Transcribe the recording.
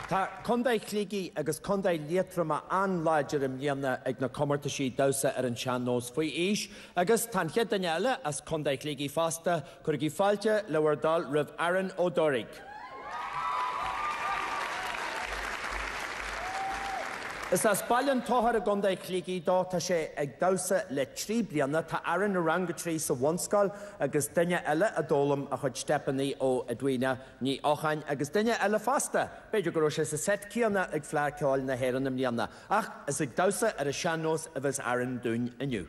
Tá condaid clígi agus condaid lietrama anlaidir im lianna ag na commarta sí dausa ar an seanós faoi is, agus tan chead daile as condaid clígi fasta chuirgí fáilte lewardal ribh Aaron O'Dorig. Is as bailin tóthar a gondaid clígi dá tá sé ag dausa le trí bliana tá Aaron a rangatrí sa bhonscail agus duine eile a dólam a chud stepaní ó Edwina ní áchain agus duine eile fasta. Beidir go sé sa set cíanna ag phláirceáil na héireanna mlianna. Ach is ag dausa ar a seanós a bheits Aaron dún aniu.